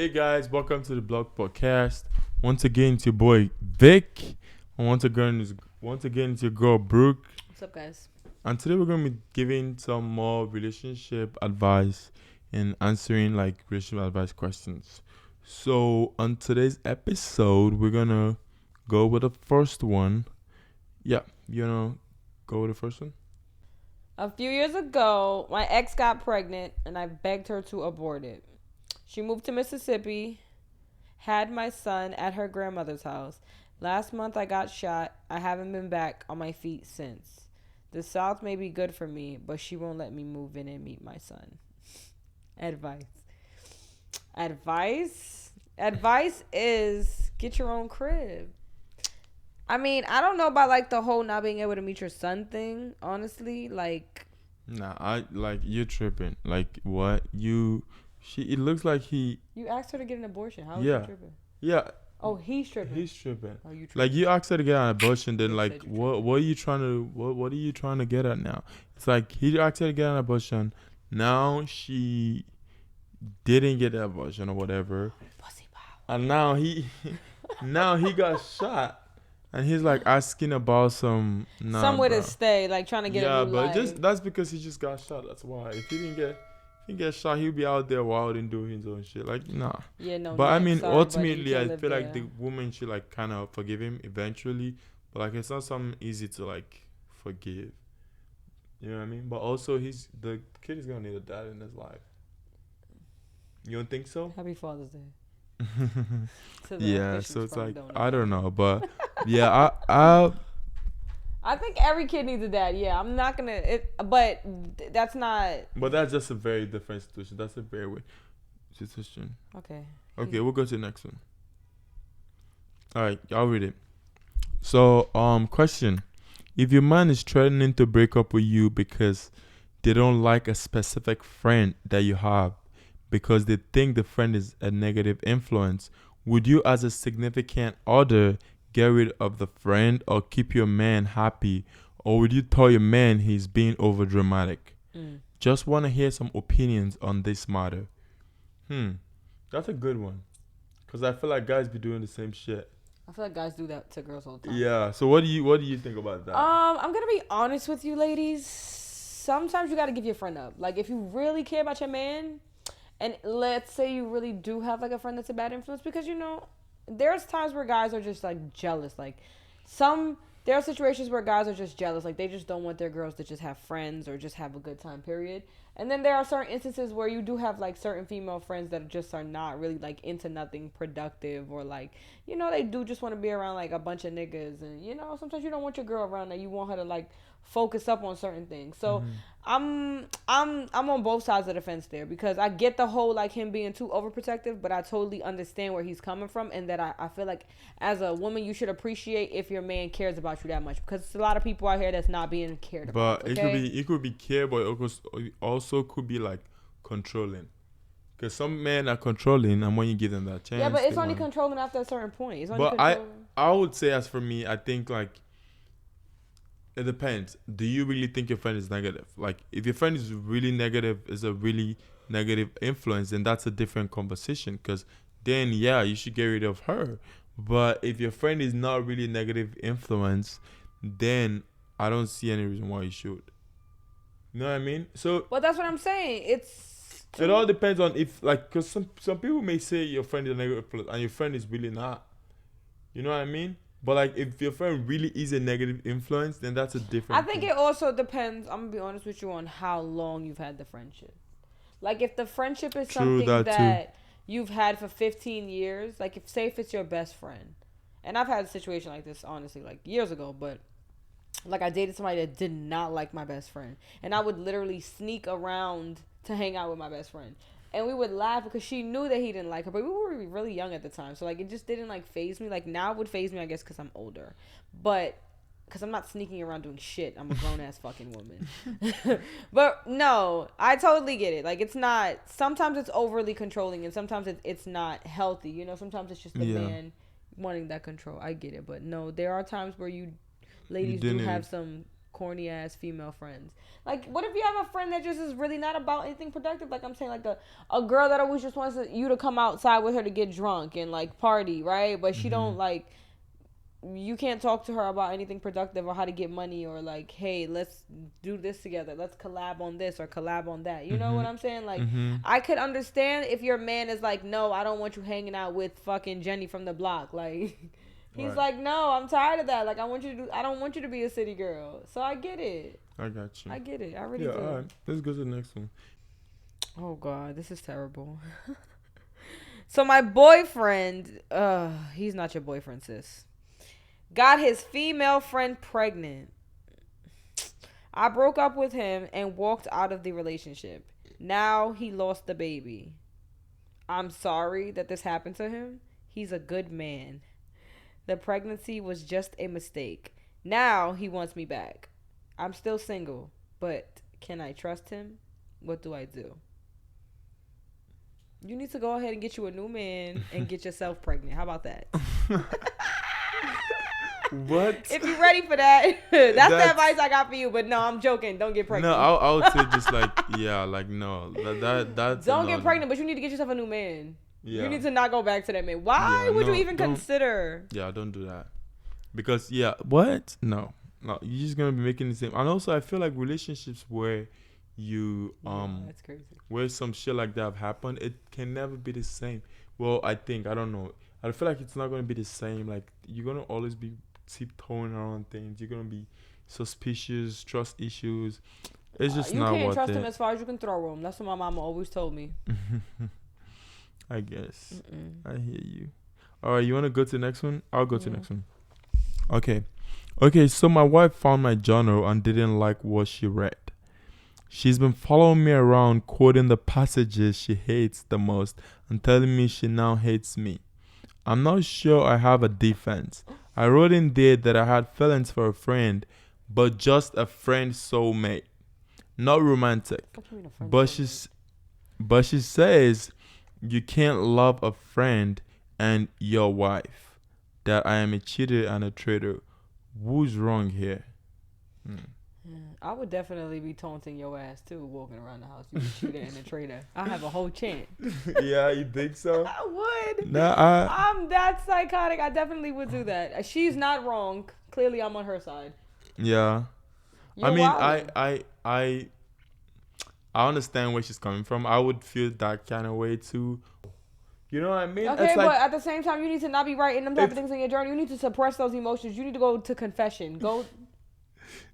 Hey guys, welcome to the Blog Podcast. Once again, it's your boy Vic, and once again it's your girl Brooke. What's up, guys? And today we're gonna be giving some more relationship advice and answering like relationship advice questions. So on today's episode, we're gonna go with the first one. Yeah, go with the first one. A few years ago, my ex got pregnant, and I begged her to abort it. She moved to Mississippi, had my son at her grandmother's house. Last month, I got shot. I haven't been back on my feet since. The South may be good for me, but she won't let me move in and meet my son. Advice is get your own crib. I mean, I don't know about like the whole not being able to meet your son thing, honestly. Like, Nah, you're tripping. Like what? It looks like he. you asked her to get an abortion. How is Yeah. she tripping? Yeah, Oh, he's tripping. he's tripping. Oh, you tripping. Like you asked her to get an abortion, then You like said you what are you trying to what are you trying to get at now? It's like he asked her to get an abortion. Now she didn't get an abortion or whatever, Pussy power. and now he now he got shot, and he's like asking about Somewhere to stay, like trying to get a new life. that's because he just got shot. That's why. If he didn't get shot, he'd be out there wild and doing his own shit. Like nah. Yeah, no. But I mean, sorry, buddy, ultimately, you I can't live feel like there. the woman should like kind of forgive him eventually. But like, it's not something easy to like forgive. You know what I mean? But also, the kid is gonna need a dad in his life. You don't think so? Happy Father's Day. To the Yeah. official So it's sperm like donor. I don't know, but yeah, I I think every kid needs a dad. Yeah, I'm not gonna. But that's not but that's just a very different situation. That's a very weird situation. okay. Okay, we'll go to the next one. All right, y'all read it. So, question: if your man is threatening to break up with you because they don't like a specific friend that you have, because they think the friend is a negative influence, would you, as a significant other, get rid of the friend or keep your man happy, or would you tell your man he's being over dramatic? Just want to hear some opinions on this matter. That's a good one, cause I feel like guys be doing the same shit. I feel like guys do that to girls all the time. Yeah. So what do you think about that? I'm gonna be honest with you, ladies. Sometimes you gotta give your friend up. Like, if you really care about your man, and let's say you really do have like a friend that's a bad influence, because there's times where guys are just like jealous. Like, there are situations where guys are just jealous. Like, they just don't want their girls to just have friends or just have a good time, period. And then there are certain instances where you do have like certain female friends that just are not really like into nothing productive, or like, they do just want to be around like a bunch of niggas. And sometimes you don't want your girl around that. You want her to like focus up on certain things. So I'm on both sides of the fence there, because I get the whole like him being too overprotective, but I totally understand where he's coming from, and that I feel like as a woman you should appreciate if your man cares about you that much, because there's a lot of people out here that's not being cared about. But it could be care, but it also could be like controlling. Because some men are controlling, and when you give them that chance, yeah, but it's only controlling after a certain point. It's only but controlling. I would say, as for me, I think like it depends. Do you really think your friend is negative? Like, if your friend is really negative, is a really negative influence, then that's a different conversation. Because then, yeah, you should get rid of her. But if your friend is not really negative influence, then I don't see any reason why you should. You know what I mean? So, But that's what I'm saying. it all depends on if, like, because some people may say your friend is a negative influence and your friend is really not. You know what I mean? But like, if your friend really is a negative influence, then that's a different. I think it also depends. I'm gonna be honest with you on how long you've had the friendship. Like, if the friendship is something that you've had for 15 years, like if it's your best friend, and I've had a situation like this honestly like years ago, but like I dated somebody that did not like my best friend, and I would literally sneak around to hang out with my best friend. And we would laugh because she knew that he didn't like her. But we were really young at the time. So, like, it just didn't, like, faze me. Like, now it would faze me, I guess, because I'm older. But, because I'm not sneaking around doing shit. I'm a grown-ass fucking woman. But, no, I totally get it. Like, it's not, sometimes it's overly controlling. And sometimes it's not healthy. Sometimes it's just the man wanting that control. I get it. But, no, there are times where ladies do have some corny ass female friends. Like, what if you have a friend that just is really not about anything productive? Like I'm saying, like a girl that always just wants you to come outside with her to get drunk and like party, right? But she don't like. You can't talk to her about anything productive or how to get money or like, hey, let's do this together. Let's collab on this or collab on that. You know what I'm saying? Like, I could understand if your man is like, no, I don't want you hanging out with fucking Jenny from the block. Like, he's like, no, I'm tired of that. Like, I don't want you to be a city girl. So I get it. I got you. I get it. I really do. All right. Let's go to the next one. Oh God, this is terrible. So my boyfriend, he's not your boyfriend, sis. Got his female friend pregnant. I broke up with him and walked out of the relationship. Now he lost the baby. I'm sorry that this happened to him. He's a good man. The pregnancy was just a mistake. Now he wants me back. I'm still single, but can I trust him? What do I do? You need to go ahead and get you a new man and get yourself pregnant. How about that? What? If you're ready for that, that's the advice I got for you. But no, I'm joking. Don't get pregnant. No, I would say just like, yeah, like no, that's don't get pregnant, but you need to get yourself a new man. Yeah. You need to not go back to that man. Why would you even consider? Yeah, don't do that. Because what? No, you're just gonna be making the same. And also, I feel like relationships where you that's crazy. where some shit like that have happened, it can never be the same. Well, I don't know. I feel like it's not gonna be the same. Like you're gonna always be tiptoeing around things. You're gonna be suspicious, trust issues. It's just not worth it. You can't trust him as far as you can throw him. That's what my mama always told me. I guess. I hear you. All right, you want to go to the next one? I'll go to the next one. Okay, so my wife found my journal and didn't like what she read. She's been following me around, quoting the passages she hates the most and telling me she now hates me. I'm not sure I have a defense. I wrote in there that I had feelings for a friend, but just a friend soulmate, not romantic. But she says you can't love a friend and your wife. That I am a cheater and a traitor. Who's wrong here? I would definitely be taunting your ass too, walking around the house. You a cheater and a traitor. I have a whole chant. Yeah, you think so? I would. Nah, I'm that psychotic. I definitely would do that. She's not wrong. Clearly, I'm on her side. Yeah. You're I mean, wilding. I understand where she's coming from. I would feel that kind of way too. You know what I mean? Okay, it's but like, at the same time, you need to not be writing them type of things in your journal. You need to suppress those emotions. You need to go to confession.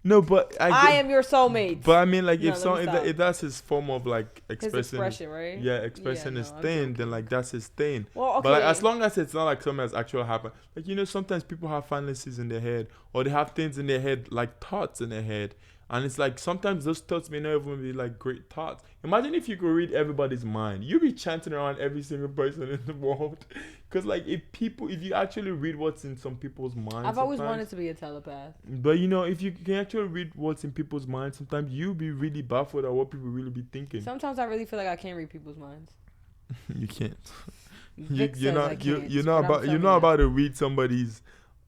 No, but I am your soulmate. But I mean, like, if that's his form of like expressing, his expression, right? Yeah, expressing his thing, then like that's his thing. Well, okay. But like, as long as it's not like something that's actually happened, like sometimes people have fantasies in their head, or they have things in their head, like thoughts in their head, and it's like sometimes those thoughts may not even be like great thoughts. Imagine if you could read everybody's mind, you'd be chanting around every single person in the world. Because like if you actually read what's in some people's minds, I've always wanted to be a telepath. But if you can actually read what's in people's minds, sometimes you'll be really baffled at what people really be thinking. Sometimes I really feel like I can't read people's minds. You can't. You're not about to read somebody's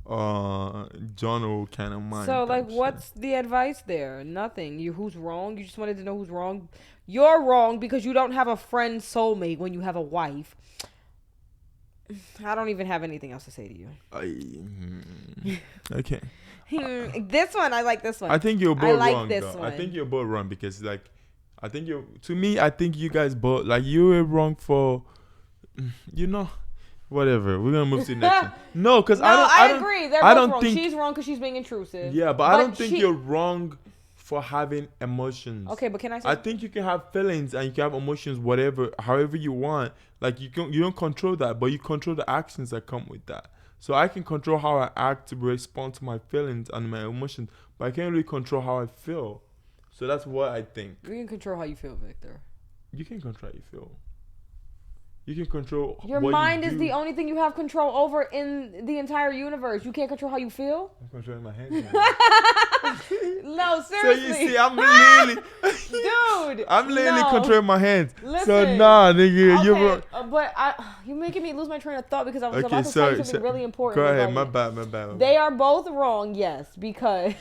journal kind of mind. So like, what's the advice there? Nothing. Who's wrong? You just wanted to know who's wrong. You're wrong because you don't have a friend soulmate when you have a wife. I don't even have anything else to say to you. Okay. This one, I like this one. I think you're both wrong. One. I think you're both wrong because like, I think you guys both like you were wrong for, whatever. We're gonna move to the next one. No, because I agree. They're both wrong. She's wrong because she's being intrusive. Yeah, but I don't think you're wrong for having emotions. Okay, but can I say? I think you can have feelings and you can have emotions, however you want. Like you don't control that, but you control the actions that come with that. So I can control how I act to respond to my feelings and my emotions, but I can't really control how I feel. So that's what I think. You can control how you feel, Victor. You can control how you feel. You can control Your what mind you is do. the only thing you have control over in the entire universe. You can't control how you feel. I'm controlling my hands. No, So seriously. you see, I'm literally, Dude, I'm literally no. controlling my hands. So Listen. nah, nigga, Okay, you're. but you're making me lose my train of thought because I was Okay, about to sorry. say something really important. Go ahead. regarding My it. bad. They are both wrong, yes, because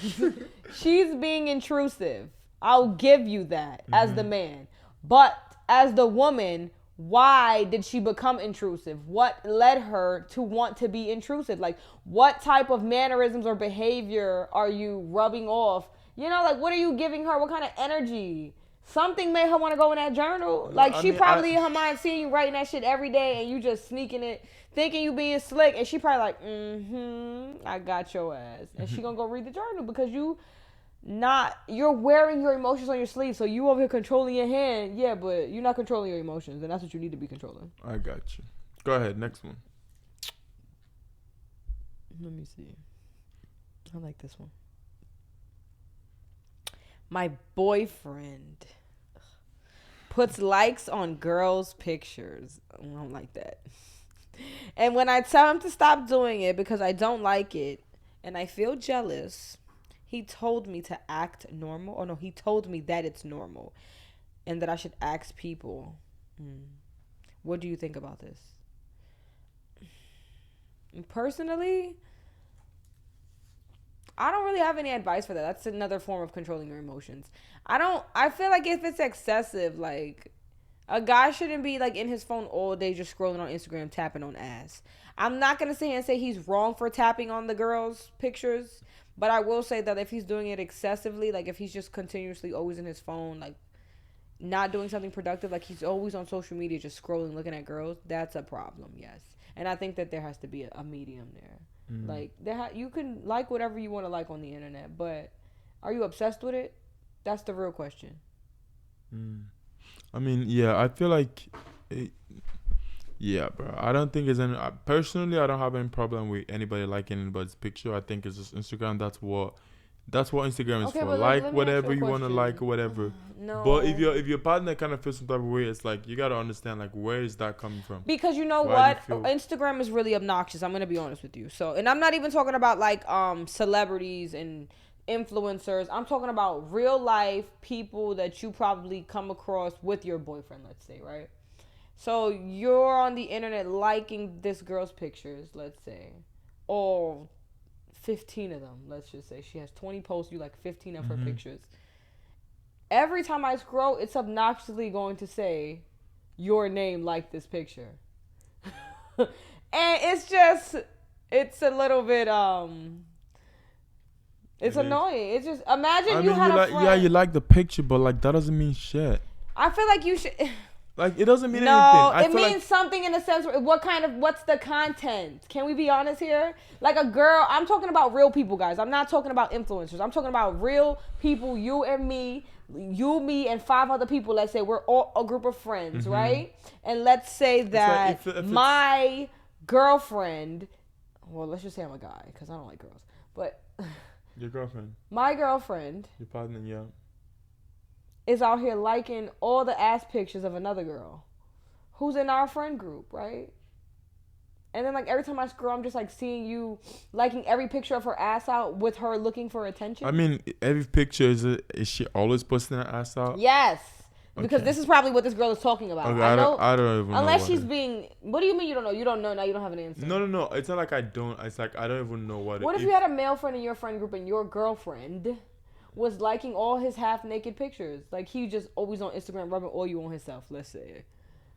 she's being intrusive. I'll give you that as the man. But as the woman, why did she become intrusive? What led her to want to be intrusive? Like, what type of mannerisms or behavior are you rubbing off? You know, like, what are you giving her? What kind of energy? Something made her want to go in that journal. Like, she probably in her mind seeing you writing that shit every day and you just sneaking it, thinking you being slick. And she probably like, I got your ass. And she gonna go read the journal because you're wearing your emotions on your sleeve. So you over here controlling your hand. Yeah, but you're not controlling your emotions. And that's what you need to be controlling. I got you. Go ahead. Next one. Let me see. I like this one. My boyfriend puts likes on girls' pictures. I don't like that. And when I tell him to stop doing it because I don't like it and I feel jealous, he told me to act normal. Oh no, he told me that it's normal and that I should ask people, what do you think about this? Personally, I don't really have any advice for that. That's another form of controlling your emotions. I feel like if it's excessive, like, a guy shouldn't be like in his phone all day just scrolling on Instagram tapping on ass. I'm not going to sit here and say he's wrong for tapping on the girls' pictures, but I will say that if he's doing it excessively, like if he's just continuously always in his phone, like not doing something productive, like he's always on social media just scrolling, looking at girls, that's a problem, yes. And I think that there has to be a medium there. Like, you can like whatever you want to like on the internet, but are you obsessed with it? That's the real question. I mean, yeah, I feel like, yeah, bro. I don't think it's any. Personally, I don't have any problem with anybody liking anybody's picture. I think it's just Instagram. That's what Instagram is Okay, for. but Like let me ask whatever you a you want to question. like or whatever. No. But if your partner kind of feels some type of way, it's like you gotta understand like where is that coming from? Because you know Why what? do you feel- Instagram is really obnoxious. I'm going to be honest with you. So, and I'm not even talking about like celebrities and influencers. I'm talking about real life people that you probably come across with your boyfriend, let's say, right? So, you're on the internet liking this girl's pictures, let's say. All 15 of them, let's just say. She has 20 posts, you like 15 of her pictures. Every time I scroll, it's obnoxiously going to say your name like this picture. And it's a little bit it's annoying. It's just imagine you had a friend. Yeah, you like the picture, but like that doesn't mean shit. I feel like you should. Like it doesn't mean No, anything. it means something in the sense what's the content? Can we be honest here? Like a girl, I'm talking about real people, guys. I'm not talking about influencers. I'm talking about real people, you and me, me and 5 other people. Let's say we're all a group of friends, right? And let's say that if my girlfriend, well, let's just say I'm a guy because I don't like girls, but your girlfriend, my girlfriend, your partner, yeah. is out here liking all the ass pictures of another girl who's in our friend group, right? And then like every time I scroll, I'm just like seeing you liking every picture of her ass out with her looking for attention. I mean, every picture is she always posting her ass out? Yes. Because Okay. this is probably what this girl is talking about. Okay, I know. I don't even know. Unless what she's it- being. What do you mean you don't know? You don't know now. You don't have an answer. No. It's not like I don't. It's like I don't even know what. What if you had a male friend in your friend group and your girlfriend was liking all his half naked pictures? Like he just always on Instagram rubbing oil on himself. Let's say.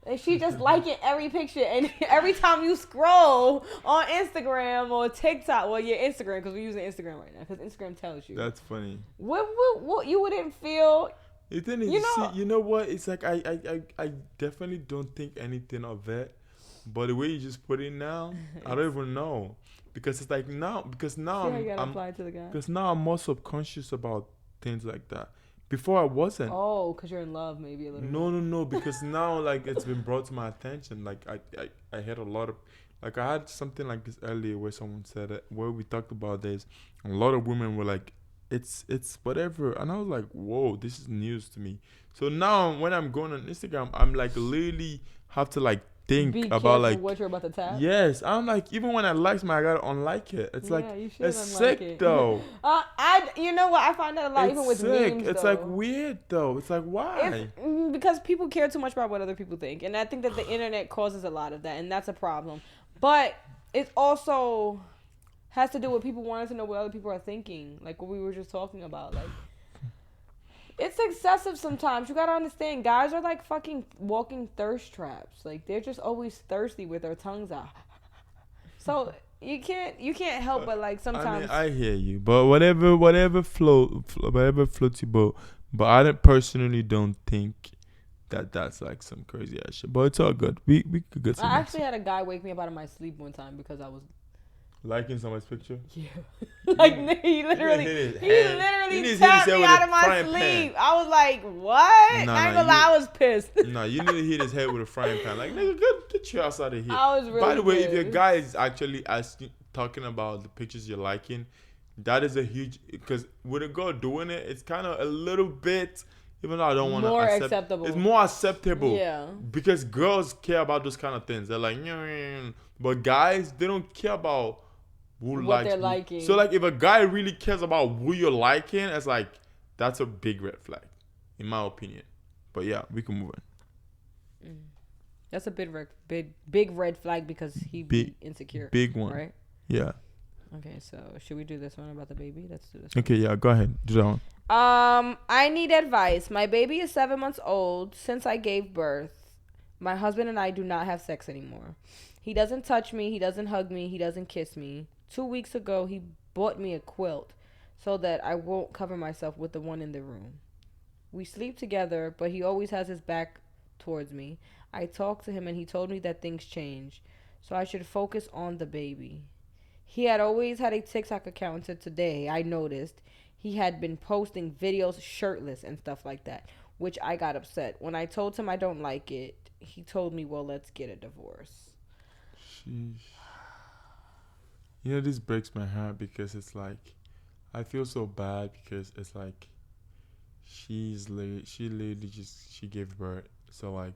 And she just liking every picture, and every time you scroll on Instagram or TikTok, well, yeah, Instagram, because we're using Instagram right now, because Instagram tells you. That's funny. What you wouldn't feel. The thing is, you know what? It's like I definitely don't think anything of it, but the way you just put it now, I don't even know, because it's like now See how you gotta I'm apply it to the guy. because now I'm more subconscious about things like that. Before I wasn't. Oh, because you're in love, maybe a little. No, because now like it's been brought to my attention. Like I had a lot of, like I had something like this earlier where someone said it, where we talked about this. A lot of women were like, it's whatever, and I was like, whoa, this is news to me. So now when I'm going on Instagram, I'm like literally have to like think Be about careful like. what you're about to tap. Yes, I'm like even when I like something, I gotta unlike it. It's like You should it's unlike sick it. though. You know what? I find that a lot, It's even with sick. memes. It's though. like weird though. It's like why? Because people care too much about what other people think, and I think that the internet causes a lot of that, and that's a problem. But it also has to do with people wanting to know what other people are thinking, like what we were just talking about. Like, it's excessive sometimes. You gotta understand, guys are like fucking walking thirst traps. Like, they're just always thirsty with their tongues out. So you can't help but like sometimes. I hear you, but whatever floats your boat. But I personally don't think that's like some crazy ass shit. But it's all good. We could get some. I actually had a guy wake me up out of my sleep one time because I was liking someone's picture. Yeah, like he literally tapped me out of my sleep. I was like, "What?" Not gonna lie, I was pissed. No, you need to hit his head with a frying pan. Like, nigga, get you outside of here. I was really. By the way, pissed. if your guy is actually talking about the pictures you're liking, that is a huge, because with a girl doing it, it's kind of a little bit. Even though I don't want to more acceptable. It's more acceptable. Yeah. Because girls care about those kind of things. They're like, but guys, they don't care about who what likes they're who. liking. So like, if a guy really cares about who you're liking, it's like that's a big red flag, in my opinion. But yeah, we can move on. That's a big red flag because he be insecure. Big one, right? Yeah. Okay, so should we do this one about the baby? Let's do this. Okay, yeah, go ahead. Do that one. I need advice. My baby is 7 months old. Since I gave birth, my husband and I do not have sex anymore. He doesn't touch me. He doesn't hug me. He doesn't kiss me. 2 weeks ago, he bought me a quilt so that I won't cover myself with the one in the room. We sleep together, but he always has his back towards me. I talked to him and he told me that things change, so I should focus on the baby. He had always had a TikTok account until today. I noticed he had been posting videos shirtless and stuff like that, which I got upset. When I told him I don't like it, he told me, well, let's get a divorce. Sheesh. You know, this breaks my heart because it's like, I feel so bad because it's like, she literally she gave birth. So like,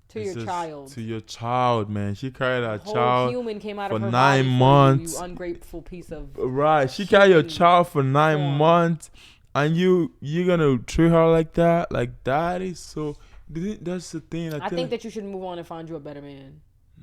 to your child, man. She carried a whole child human came out for of her 9 body months. You ungrateful piece of right. She carried your child for 9 form. months, and you're gonna treat her like that. Like, that is so. That's the thing. I think that you should move on and find you a better man.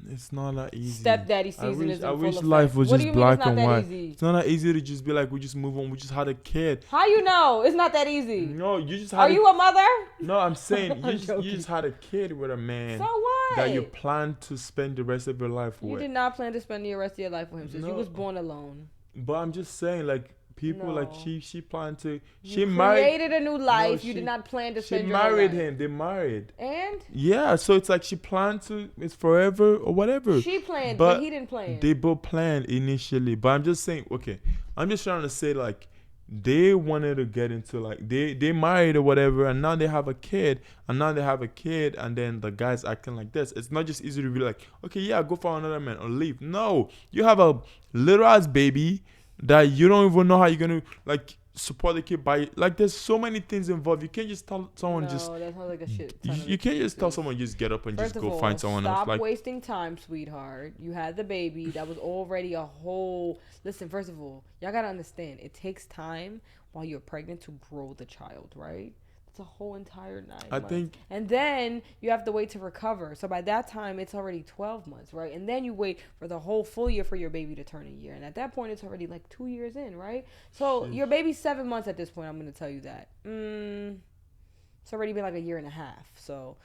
It's not that easy. Stepdaddy season is in full wish effect. life was What just do you mean black it's not and that white. easy? It's not that easy to just be like, we just move on. We just had a kid. How you know? It's not that easy. No, you just had. Are you a mother? No, I'm saying I'm you just had a kid with a man. So what? That you plan to spend the rest of your life with. You did not plan to spend the rest of your life with him since No. you was born alone. But I'm just saying, like, people No. like she planned to. You created a new life. You did not plan to spend your life. She married him. They married. And? Yeah, so it's like she planned to. It's forever or whatever. She planned, but he didn't plan. They both planned initially, but I'm just saying. Okay, I'm just trying to say, like, they wanted to get into, like, they married or whatever, and now they have a kid, and then the guy's acting like this. It's not just easy to be like, okay, yeah, go for another man or leave. No, you have a little ass baby that you don't even know how you're gonna, like, support the kid by, like, there's so many things involved. You can't just tell someone no, just. that sounds like a shit. You can't just tell someone just get up and First just of go all, find someone else. Stop Like, wasting time, sweetheart. You had the baby. That was already a whole. Listen, first of all, y'all gotta understand. It takes time while you're pregnant to grow the child, right? It's a whole entire 9 months. think. And then you have to wait to recover. So by that time, it's already 12 months, right? And then you wait for the whole full year for your baby to turn a year. And at that point, it's already like 2 years in, right? So your baby's 7 months at this point. I'm going to tell you that. It's already been like a year and a half. So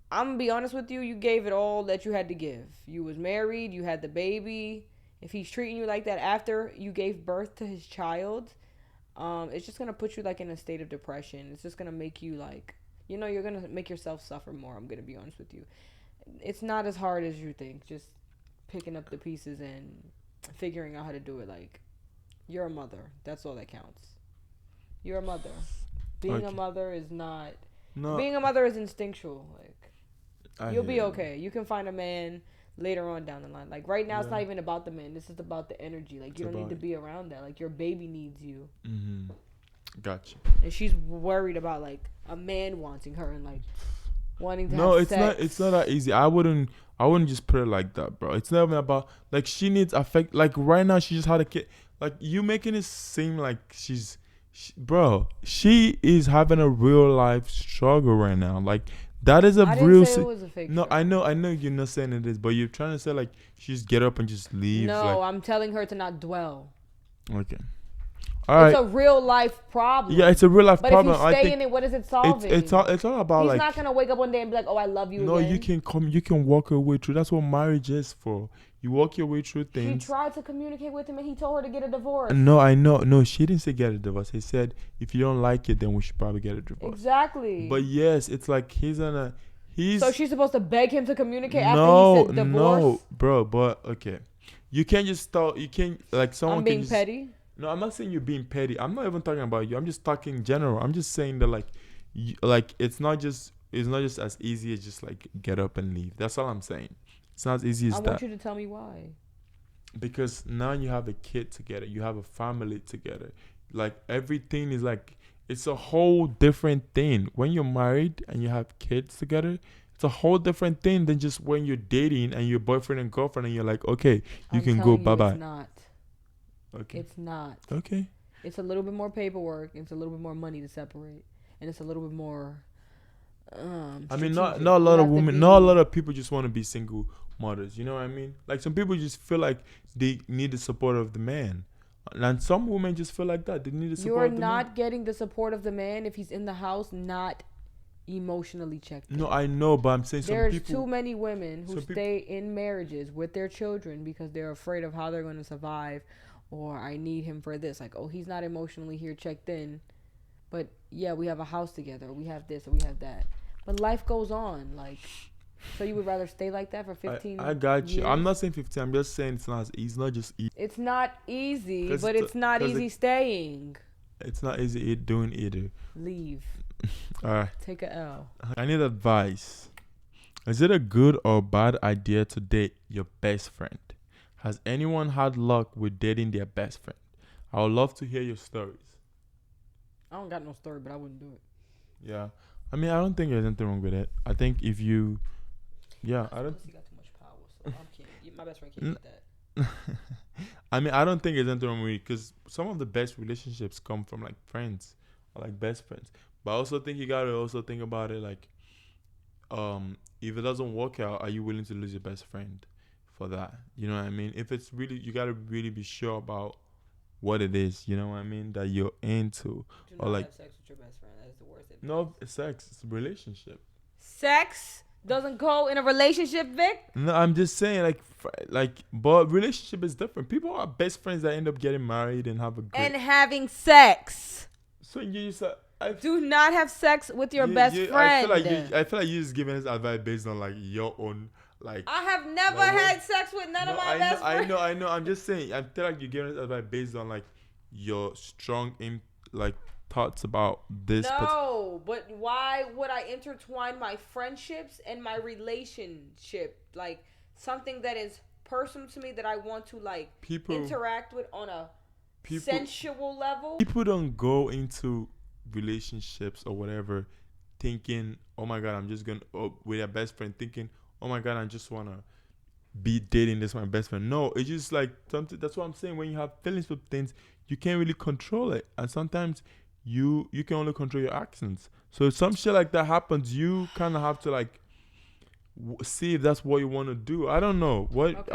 I'm going to be honest with you. You gave it all that you had to give. You was married. You had the baby. If he's treating you like that after you gave birth to his child, it's just going to put you, like, in a state of depression. It's just going to make you, like, you're going to make yourself suffer more. I'm going to be honest with you. It's not as hard as you think. Just picking up the pieces and figuring out how to do it. Like, you're a mother. That's all that counts. You're a mother. Being a mother is not... No. Being a mother is instinctual. Like, you'll be okay. You can find a man later on down the line. Like, right now, it's not even about the man. This is about the energy. Like, you don't need to be around that. Like, your baby needs you. Mm-hmm. Gotcha. And she's worried about, like, a man wanting her. And, like, wanting to No, have it's sex. not. It's not that easy. I wouldn't just put it like that, bro. It's not even about like she needs affect. Like right now, she just had a kid. Like you making it seem like bro. She is having a real life struggle right now. Like that is a I real. didn't say it was a fake No, struggle. I know. You're not saying it is, but you're trying to say like she just get up and just leave. No, Like I'm telling her to not dwell. okay, all right. It's a real life problem. Yeah, it's a real life But problem. if you I stay think in it, what is it solving? it's all about He's like not gonna wake up one day and be like, "Oh, I love you." no, again. you can walk your way through. That's what marriage is for. You walk your way through She things. tried to communicate with him, and he told her to get a divorce. No, I know. No, she didn't say get a divorce. He said if you don't like it, then we should probably get a divorce. Exactly. But yes, it's like he's So she's supposed to beg him to communicate after no, he said divorce. no, bro. But okay, you can't just start. You can't like someone. I'm being can just, petty. No, I'm not saying you're being petty. I'm not even talking about you. I'm just talking general. I'm just saying that like, it's not just as easy as just like get up and leave. That's all I'm saying. It's not as easy as I that. want you to tell me why. Because now you have a kid together, you have a family together. Like everything is like it's a whole different thing. When you're married and you have kids together, it's a whole different thing than just when you're dating and you're boyfriend and girlfriend and you're like, okay, you I'm can go, telling you, bye bye. It's not. Okay. It's not. Okay. It's a little bit more paperwork. It's a little bit more money to separate, and it's a little bit more. I mean, not strategic. not a lot You of have to women, be- not a lot of people just want to be single mothers. You know what I mean? Like some people just feel like they need the support of the man, and some women just feel like that they need the support You're of the man. not getting the support of the man if he's in the house, not emotionally checked. No, I know, but I'm saying some There's people. too many women who some peop- stay in marriages with their children because they're afraid of how they're going to survive, or I need him for this. Like, oh, he's not emotionally here checked in, but yeah, we have a house together. We have this or we have that. But life goes on. Like, so you would rather stay like that for 15 I got you. years? I'm not saying 15. I'm just saying it's not as easy. It's not just easy. It's not easy, 'Cause but it's it's not 'cause easy staying. It's not easy doing either. Leave. All right. Take a L. I need advice. Is it a good or bad idea to date your best friend? Has anyone had luck with dating their best friend? I would love to hear your stories. I don't got no story, but I wouldn't do it. Yeah. I mean, I don't think there's anything wrong with it. I think if you, yeah, I don't. Pussy got too much power, so I can't. My best friend can't get that. I mean, I don't think there's anything wrong with it because some of the best relationships come from like friends or like best friends. But I also think you gotta also think about it like, if it doesn't work out, are you willing to lose your best friend for that? You know what I mean? If it's really, you gotta really be sure about what it is. You know what I mean? That you're into. Do Or not like- have sex with your best friend. That is the worst. No, it's sex. It's a relationship. Sex doesn't go in a relationship, Vic. No, I'm just saying but relationship is different. People are best friends that end up getting married and have a great. And having sex. So you just. I Do not have sex with your best friend. I feel like you just giving this advice based on like your own like. I have never Like what? had sex with none of my best friends. I know. I'm just saying. I feel like you're giving this advice based on like your strong thoughts about this. No, but why would I intertwine my friendships and my relationship? Like something that is personal to me that I want to like interact with on a sensual level. People don't go into relationships or whatever thinking, oh my god, I'm just gonna with your best friend thinking, oh my god, I just wanna be dating this my best friend. No, it's just like something. That's what I'm saying. When you have feelings for things, you can't really control it, and sometimes you can only control your actions. So if some shit like that happens, you kind of have to like see if that's what you want to do. I don't know what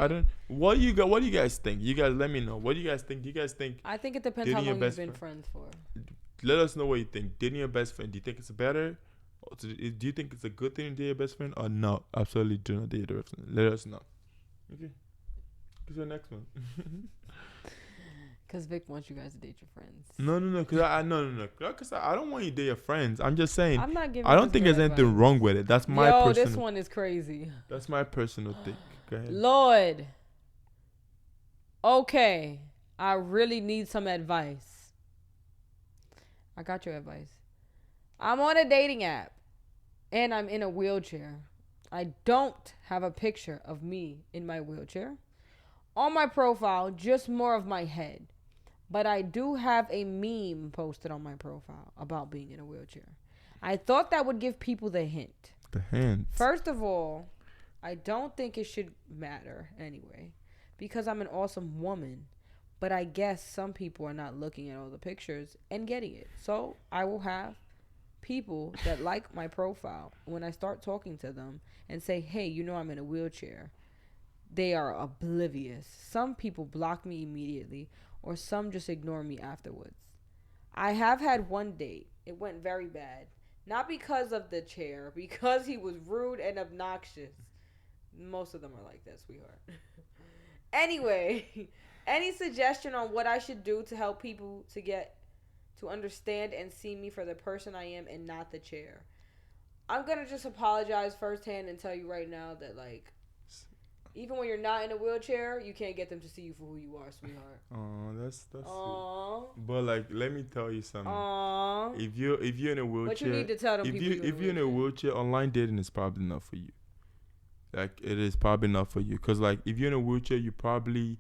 What do you guys think? You guys let me know. What do you guys think? You guys think? I think it depends how dating your long you've best been friend. friends for. Let us know what you think. Dating your best friend. Do you think it's better? Or do you think it's a good thing to date your best friend or no? Absolutely do not date your best friend. Let us know. Okay. What's the next one? Because Vic wants you guys to date your friends. No. Because I don't want you to date your friends. I'm just saying. I'm not giving. I don't think there's anything wrong with it. That's my personal. This one is crazy. That's my personal thing. Go ahead. Lord. Okay. I really need some advice. I got your advice. I'm on a dating app and I'm in a wheelchair. I don't have a picture of me in my wheelchair. On my profile, just more of my head. But I do have a meme posted on my profile about being in a wheelchair. I thought that would give people the hint. The hands. First of all, I don't think it should matter anyway, because I'm an awesome woman. But I guess some people are not looking at all the pictures and getting it. So I will have people that like my profile when I start talking to them and say, hey, I'm in a wheelchair. They are oblivious. Some people block me immediately, or some just ignore me afterwards. I have had one date. It went very bad. Not because of the chair, because he was rude and obnoxious. Most of them are like that, sweetheart. Anyway, any suggestion on what I should do to help people to understand and see me for the person I am and not the chair? I'm going to just apologize firsthand and tell you right now that, like, even when you're not in a wheelchair, you can't get them to see you for who you are, sweetheart. Oh, that's sweet. But like, let me tell you something. If you're in a wheelchair, what you need to tell them people if you're in a wheelchair, online dating is probably not for you. Like, it is probably not for you, cause like if you're in a wheelchair, you probably,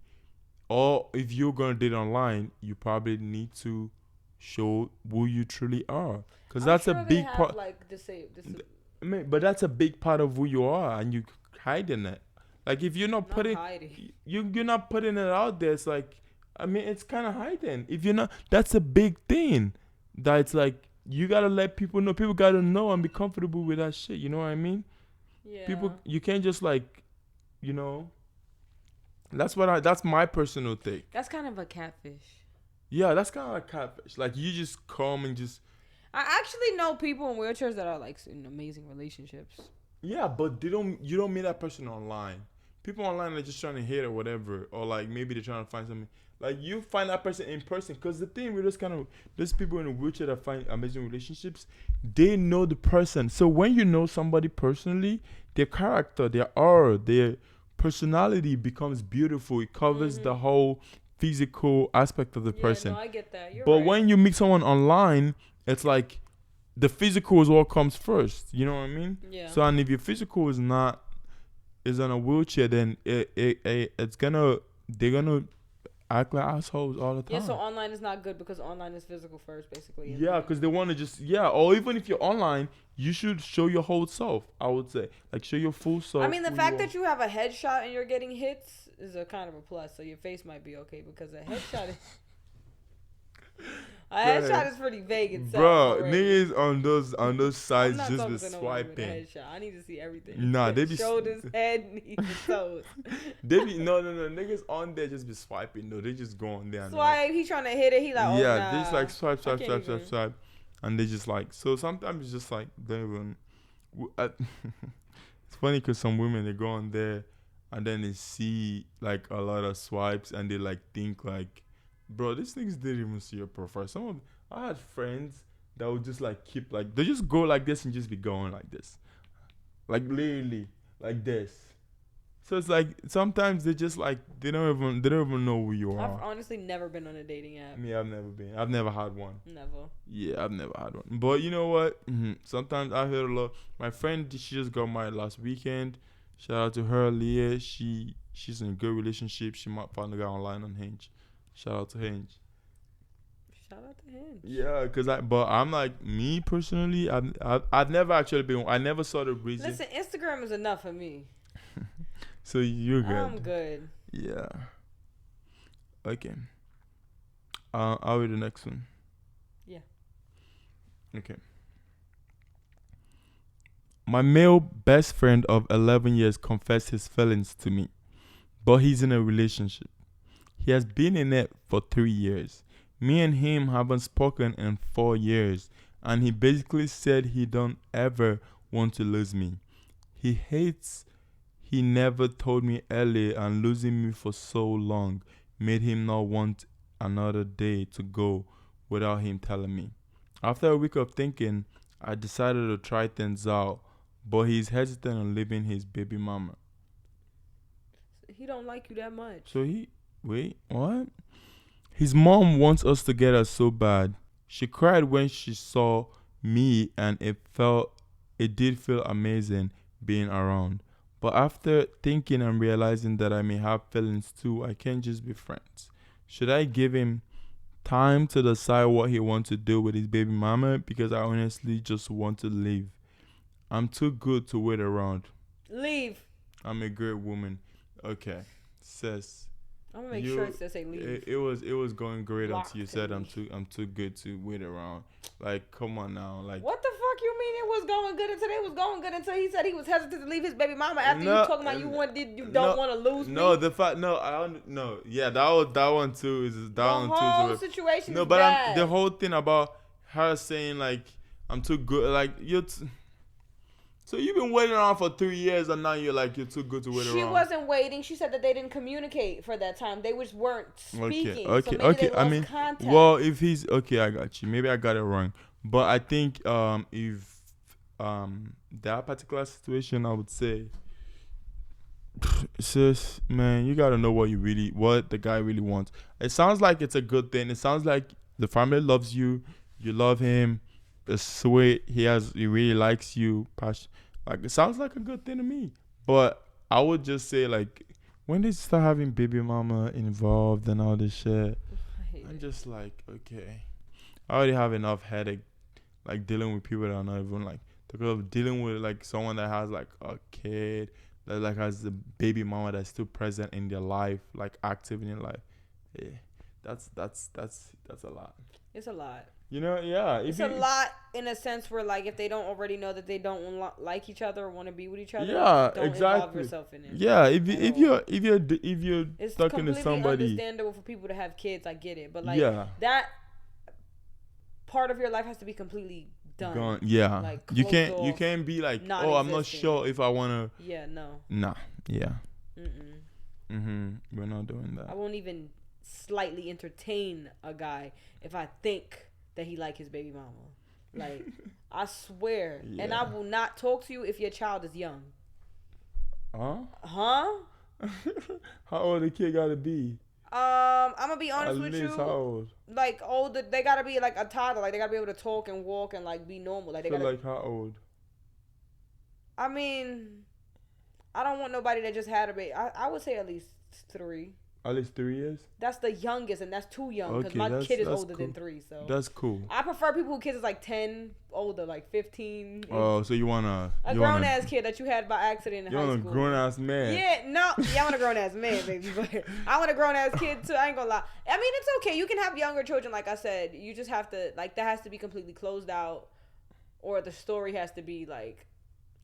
or if you're gonna date online, you probably need to show who you truly are, cause that's a big part. Like but that's a big part of who you are, and you hiding it. Like, if you're not putting, you're not putting it out there. It's like, I mean, it's kind of hiding. If you're not, that's a big thing. That it's like, you gotta let people know. People gotta know and be comfortable with that shit. You know what I mean? Yeah. People, you can't just like, that's my personal take. That's kind of a catfish. Yeah, that's kind of like catfish. Like, you just come and just. I actually know people in wheelchairs that are like in amazing relationships. Yeah, but you don't meet that person online. People online are just trying to hit or whatever, or like maybe they're trying to find something. Like, you find that person in person, because the thing with those people in a wheelchair that find amazing relationships, they know the person. So when you know somebody personally, their character, their aura, their personality becomes beautiful. It covers the whole physical aspect of the person. No, I get that. You're but right. when you meet someone online, it's like the physical is what comes first. You know what I mean? Yeah. So, and if your physical is on a wheelchair, then they're gonna act like assholes all the time. Yeah, so online is not good because online is physical first, basically. Yeah, because they want to or even if you're online, you should show your whole self, I would say. Like, show your full self. I mean, the fact that you have a headshot and you're getting hits is a kind of a plus, so your face might be okay, because a headshot is... A headshot is pretty vague itself. Bro, niggas on those sides just be swiping. Headshot. I need to see everything. Nah, they be shoulders, head, knees, toes. They be no. Niggas on there just be swiping. No, they just go on there. And swipe. He trying to hit it. He like, oh, yeah, nah. they just like swipe, and they just like. So sometimes it's just like they even. It's funny because some women, they go on there, and then they see like a lot of swipes, and they like think like, bro, these niggas didn't even see your profile. I had friends that would just like keep like, they just go like this and just be going like this, like literally like this. So it's like sometimes they just like they don't even know who you are. I've honestly never been on a dating app. Me, I've never been. I've never had one. Never. Yeah, I've never had one. But you know what? Sometimes I heard a lot. My friend, she just got married last weekend. Shout out to her, Leah. She's in a good relationship. She might find a guy online on Hinge. Shout out to Hinge. Shout out to Hinge. Yeah, but I'm like, me personally, I've never actually been. I never saw the reason. Listen, Instagram is enough for me. So you're good. I'm good. Yeah. Okay. I'll read the next one. Yeah. Okay. My male best friend of 11 years confessed his feelings to me, but he's in a relationship. He has been in it for 3 years. Me and him haven't spoken in 4 years, and he basically said he don't ever want to lose me. He hates he never told me earlier, and losing me for so long made him not want another day to go without him telling me. After a week of thinking, I decided to try things out, but he's hesitant on leaving his baby mama. He don't like you that much. So wait, what? His mom wants us together so bad. She cried when she saw me, and it did feel amazing being around. But after thinking and realizing that I may have feelings too, I can't just be friends. Should I give him time to decide what he wants to do with his baby mama? Because I honestly just want to leave. I'm too good to wait around. Leave. I'm a great woman. Okay, sis. I'm gonna make sure it says say leave. It was going great Block until you said I'm me. too good to wait around. Like, come on now. Like, What the fuck you mean it was going good until it was going good until he said he was hesitant to leave his baby mama after No, you talking about you don't want to lose me? no, the fact no, I don't no. Yeah, that one too is that The one too. whole is situation no, is but bad. the whole thing about her saying like I'm too good, like so you've been waiting around for 3 years and now you're like you're too good to wait around. She wasn't waiting. She said that they didn't communicate for that time. They just weren't speaking. Okay, so maybe okay. They I lost mean, contact. well, if he's okay, I got you. Maybe I got it wrong, but I think if that particular situation, I would say, sis, man, you gotta know what the guy really wants. It sounds like it's a good thing. It sounds like the family loves you. You love him. It's sweet. He really likes you. Like it sounds like a good thing to me. But I would just say like when they start having baby mama involved and all this shit, I'm just like, okay, I already have enough headache like dealing with people that are not even like dealing with like someone that has like a kid that like has the baby mama that's still present in their life, like active in their life. Yeah, that's a lot. It's a lot. You know, yeah. It's a lot in a sense where, like, if they don't already know that they don't like each other or want to be with each other, yeah, don't involve yourself in it. Yeah, if you're it's talking to somebody, it's understandable for people to have kids. I get it, but like that part of your life has to be completely done. Gone. Yeah, like you can't be like, oh, I'm not sure if I wanna. Yeah, no. Nah. Yeah. We're not doing that. I won't even slightly entertain a guy if I think that he like his baby mama. Like, I swear. Yeah. And I will not talk to you if your child is young. Huh? How old the kid gotta be? I'm gonna be honest with you. How old? Like older, they gotta be like a toddler. Like they gotta be able to talk and walk and like be normal. Like they gotta. Like how old? I mean, I don't want nobody that just had a baby. I would say at least 3. At least 3 years? That's the youngest, and that's too young because my kid is older than 3. So that's cool. I prefer people whose kids is like 10, older, like 15. Oh, so you want a grown ass kid that you had by accident in high school. You want a grown ass man? Yeah, no, I want a grown ass man, baby. But I want a grown ass kid too. I ain't gonna lie. I mean, it's okay. You can have younger children, like I said. You just have to that has to be completely closed out, or the story has to be like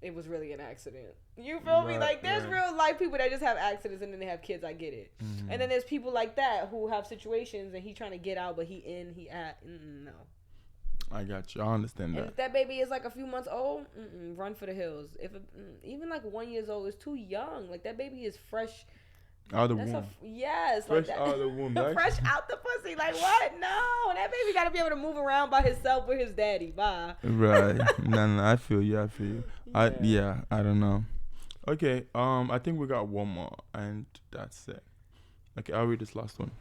it was really an accident. You feel me? Like, there's real life people that just have accidents and then they have kids. I get it. Mm-hmm. And then there's people like that who have situations and he trying to get out, but he at. No. I got you. I understand that. And if that baby is like a few months old, run for the hills. If even like 1 year old is too young. Like, that baby is fresh. Out of the womb. Yes. Fresh like out of the womb. Right? Fresh out the pussy. Like, what? No. That baby got to be able to move around by himself with his daddy. Bye. Right. no, I feel you. Yeah. I don't know. Okay, I think we got one more, and that's it. Okay, I'll read this last one.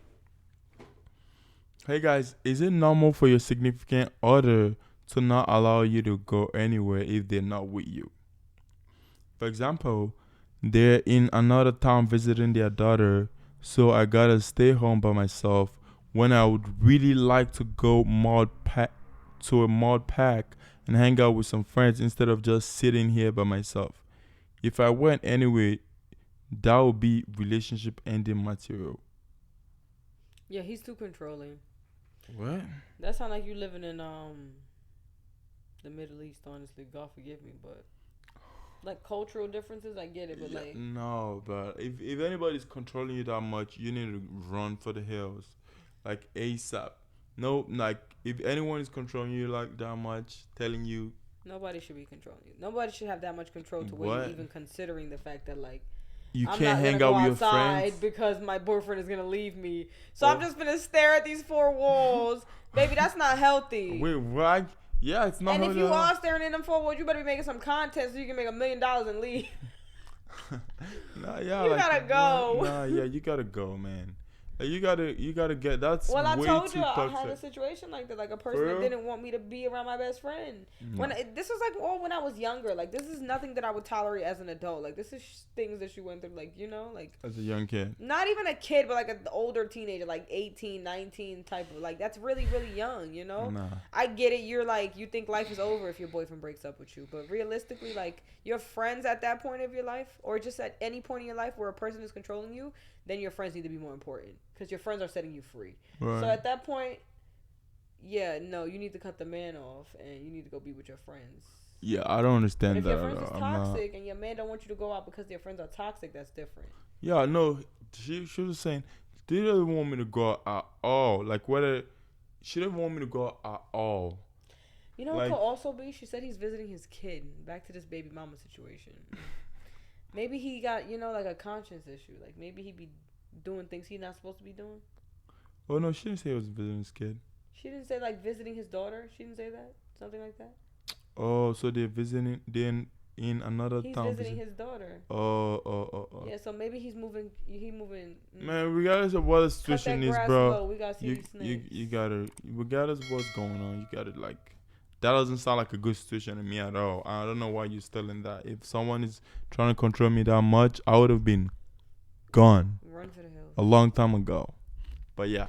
Hey guys, is it normal for your significant other to not allow you to go anywhere if they're not with you? For example, they're in another town visiting their daughter, so I gotta stay home by myself when I would really like to go to a mud pack and hang out with some friends instead of just sitting here by myself. If I went anyway, that would be relationship ending material. Yeah, he's too controlling. What? That sounds like you living in the Middle East, honestly. God forgive me, but like cultural differences, I get it, but like no, but if anybody's controlling you that much, you need to run for the hills, like ASAP. No, like if anyone is controlling you like that much, telling you. Nobody should be controlling you. Nobody should have that much control to where you're even considering the fact that like you I'm can't hang out with your friends because my boyfriend is gonna leave me. So I'm just gonna stare at these 4 walls, baby. That's not healthy. Wait, what? Yeah, it's not. And if you are staring in them 4 walls, you better be making some content so you can make $1 million and leave. Nah, yeah, you gotta go. Nah, yeah, you gotta go, man. You gotta get. That's Well, I way told too you I had a toxic. situation like that, like a For person that real? didn't want me to be around my best friend. No. This was like all when I was younger. Like this is nothing that I would tolerate as an adult. Like this is things that she went through. Like like As a young kid. not even a kid, but like an older teenager, like 18, 19 type of like that's really really young. Nah. I get it. You're like you think life is over if your boyfriend breaks up with you, but realistically, like your friends at that point of your life, or just at any point in your life where a person is controlling you, then your friends need to be more important because your friends are setting you free. Right. So at that point, yeah, no, you need to cut the man off and you need to go be with your friends. Yeah, I don't But understand if that your at friends is all. toxic and your man don't want you to go out because their friends are toxic, that's different. Yeah, no. She was saying they didn't want me to go out at all. Like whether she didn't want me to go out at all. You know what could also be? She said he's visiting his kid. Back to this baby mama situation. Maybe he got, like a conscience issue. Like maybe he be doing things he's not supposed to be doing. Oh no, she didn't say he was visiting his kid. She didn't say like visiting his daughter. She didn't say that. Something like that. Oh, so they're visiting. They're in another He's town. visiting his daughter. Oh. Yeah, so maybe he's moving. He moving. Man, regardless of what the situation is, bro, low. We gotta see these snakes. you gotta, regardless of what's going on, you gotta like. That doesn't sound like a good situation to me at all. I don't know why you're still in that. If someone is trying to control me that much, I would have been gone Run for the hills. a long time ago. But yeah,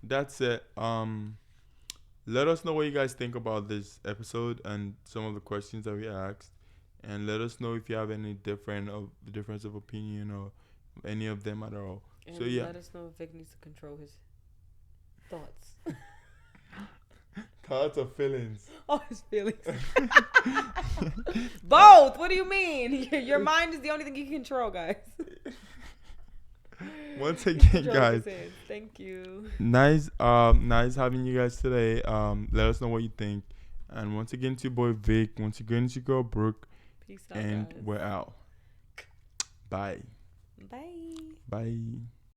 that's it. Let us know what you guys think about this episode and some of the questions that we asked, and let us know if you have any difference of opinion or any of them at all. And so yeah, let us know if Vic needs to control his thoughts. thoughts or feelings. Oh, his feelings. Both. What do you mean? Your mind is the only thing you can control, guys. Once again, guys, thank you. nice having you guys today. Let us know what you think. And once again, it's your boy Vic. Once again, it's your girl Brooke. Peace out, and guys. we're out. Bye. Bye. Bye.